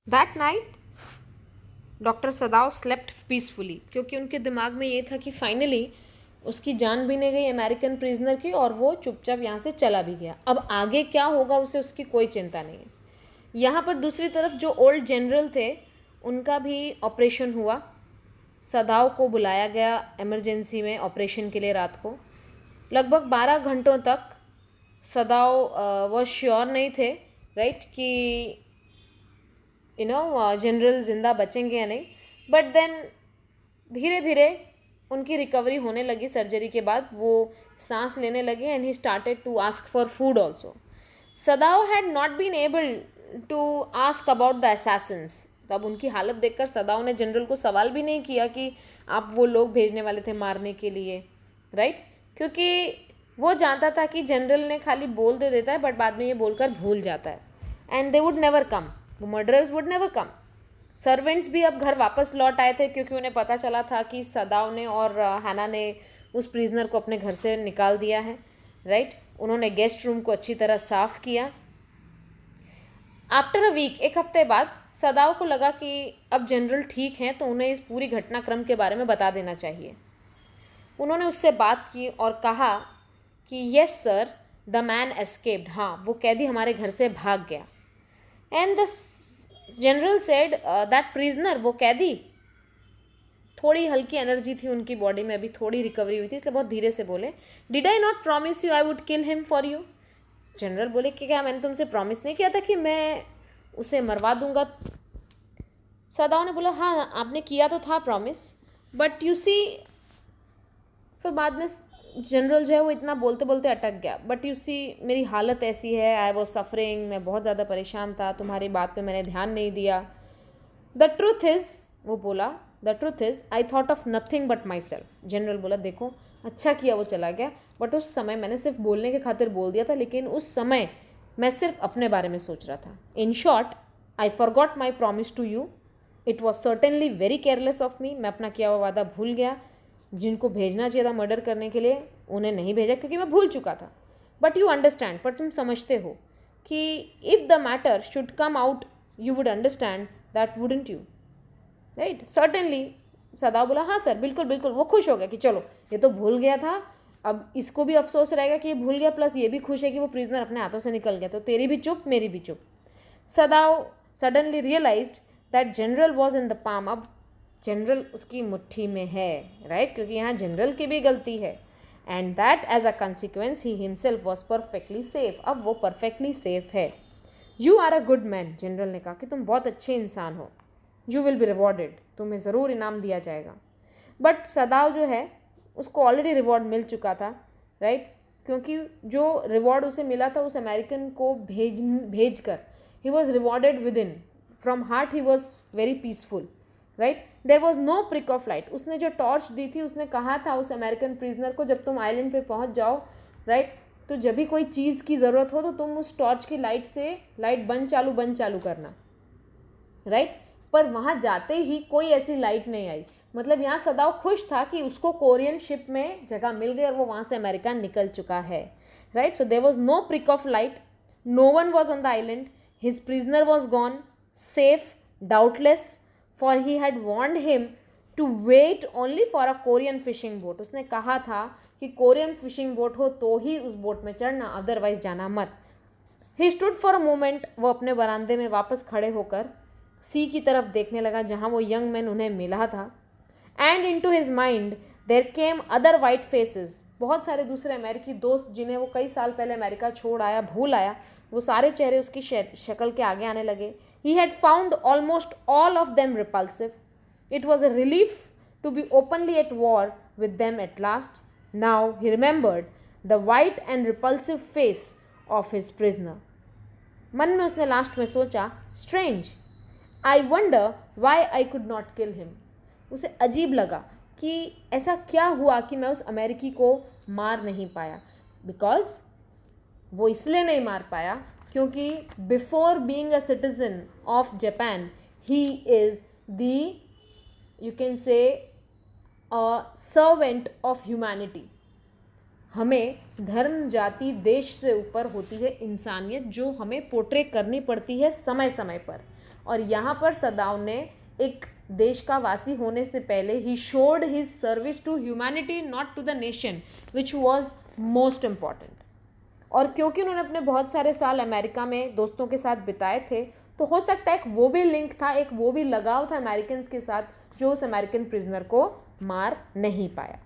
That night doctor सदाव slept peacefully, क्योंकि उनके दिमाग में ये था कि फाइनली उसकी जान भी नहीं गई अमेरिकन प्रिजनर की, और वो चुपचाप यहाँ से चला भी गया। अब आगे क्या होगा उसे उसकी कोई चिंता नहीं है। यहाँ पर दूसरी तरफ जो ओल्ड जनरल थे उनका भी ऑपरेशन हुआ। सदाव को बुलाया गया इमरजेंसी में ऑपरेशन के लिए रात को। लगभग 12 घंटों तक सदाव वो श्योर नहीं थे, राइट, कि जनरल जिंदा बचेंगे या नहीं। बट देन धीरे धीरे उनकी रिकवरी होने लगी। सर्जरी के बाद वो सांस लेने लगे and he started to ask for food also. Sadao had not been able to ask about the assassins. तो अब उनकी हालत देखकर सदाव ने जनरल को सवाल भी नहीं किया कि आप वो लोग भेजने वाले थे मारने के लिए, राइट, क्योंकि वो जानता था कि जनरल ने खाली बोल दे देता है बट बाद में ये बोलकर भूल जाता है, and they would never come, वो murderers would never come. Servants भी अब घर वापस लौट आए थे क्योंकि उन्हें पता चला था कि सदाव ने और हैना ने उस प्रिजनर को अपने घर से निकाल दिया है, राइट। उन्होंने गेस्ट रूम को अच्छी तरह साफ किया। आफ्टर अ वीक, एक हफ्ते बाद, सदाव को लगा कि अब जनरल ठीक हैं तो उन्हें इस पूरी घटनाक्रम के बारे में बता देना चाहिए। उन्होंने उससे बात की और कहा कि yes sir, the man escaped, हाँ वो कैदी हमारे घर से भाग गया। And the general said that prisoner, वो कैदी, थोड़ी हल्की एनर्जी थी उनकी बॉडी में, अभी थोड़ी रिकवरी हुई थी, इसलिए बहुत धीरे से बोले, did I not promise you I would kill him for you. General बोले कि क्या मैंने तुमसे प्रॉमिस नहीं किया था कि मैं उसे मरवा दूंगा। सदाव ने बोला हाँ आपने किया तो था प्रॉमिस, बट यू सी, फिर बाद में जनरल जो है वो इतना बोलते बोलते अटक गया, बट यू सी मेरी हालत ऐसी है, आई वॉज सफरिंग, मैं बहुत ज़्यादा परेशान था, तुम्हारी बात पे मैंने ध्यान नहीं दिया। द ट्रूथ इज़, वो बोला, the truth is I thought of nothing but my self. General बोला देखो अच्छा किया वो चला गया, बट उस समय मैंने सिर्फ बोलने के खातिर बोल दिया था, लेकिन उस समय मैं सिर्फ अपने बारे में सोच रहा था। In short, I forgot my promise to you, it was certainly very careless of me, मैं अपना किया हुआ वादा भूल गया। जिनको भेजना चाहिए था मर्डर करने के लिए उन्हें नहीं भेजा क्योंकि मैं भूल चुका था। बट यू अंडरस्टैंड, पर तुम समझते हो कि if the matter should come out you would understand that, wouldn't you, right. Certainly, सदाव बोला हाँ सर, बिल्कुल बिल्कुल। वो खुश हो गया कि चलो ये तो भूल गया था, अब इसको भी अफसोस रहेगा कि ये भूल गया, प्लस ये भी खुश है कि वो प्रिजनर अपने हाथों से निकल गया, तो तेरी भी चुप मेरी भी चुप। Sadao suddenly realised that general was in the palm, अब जनरल उसकी मुट्ठी में है, राइट, क्योंकि यहाँ जनरल की भी गलती है, and that as a consequence he himself was perfectly safe, अब वो परफेक्टली सेफ है। You are a good man, general ने कहा कि तुम बहुत अच्छे इंसान हो, यू विल बी रिवॉर्डेड, तुम्हें ज़रूर इनाम दिया जाएगा। बट सदाव जो है उसको ऑलरेडी रिवॉर्ड मिल चुका था, राइट, क्योंकि जो रिवॉर्ड उसे मिला था उस अमेरिकन को भेज कर, he was rewarded with in, from heart he was very peaceful, right. There was no prick of light, उसने जो टॉर्च दी थी उसने कहा था उस अमेरिकन प्रिजनर को जब तुम आइलैंड पे पहुंच जाओ, राइट, तो जब भी कोई चीज़ की ज़रूरत हो तो तुम उस टॉर्च की लाइट से लाइट बंद चालू करना, राइट। पर वहाँ जाते ही कोई ऐसी लाइट नहीं आई, मतलब यहाँ सदाव खुश था कि उसको कोरियन शिप में जगह मिल गई और वो वहाँ से अमेरिका निकल चुका है, right. So there was no prick of light, no one was on the island, his prisoner was gone, safe doubtless, for he had warned him to wait only for a Korean fishing boat. उसने कहा था कि Korean fishing boat हो तो ही उस boat में चढ़ना, otherwise जाना मत। He stood for a moment, वो अपने बरामदे में वापस खड़े होकर सी की तरफ देखने लगा जहाँ वो यंग मैन उन्हें मिला था, and into his mind there came other white faces, बहुत सारे दूसरे अमेरिकी दोस्त जिन्हें वो कई साल पहले अमेरिका छोड़ आया, भूल आया, वो सारे चेहरे उसकी शक्ल के आगे आने लगे। He had found almost all of them repulsive, it was a relief to be openly at war with them at last. Now he remembered the white and repulsive face of his prisoner. मन में उसने last में सोचा, strange, I wonder why I could not kill him. उसे अजीब लगा कि ऐसा क्या हुआ कि मैं उस अमेरिकी को मार नहीं पाया, बिकॉज वो इसलिए नहीं मार पाया क्योंकि before being a citizen of Japan he is the, you can say, a servant of humanity. हमें धर्म जाति देश से ऊपर होती है इंसानियत, जो हमें पोर्ट्रे करनी पड़ती है समय समय पर, और यहाँ पर सदाव ने एक देश का वासी होने से पहले he showed his service to humanity not to the nation which was most important. और क्योंकि उन्होंने अपने बहुत सारे साल अमेरिका में दोस्तों के साथ बिताए थे, तो हो सकता है एक वो भी लिंक था, एक वो भी लगाव था अमेरिकन्स के साथ जो उस अमेरिकन प्रिजनर को मार नहीं पाया।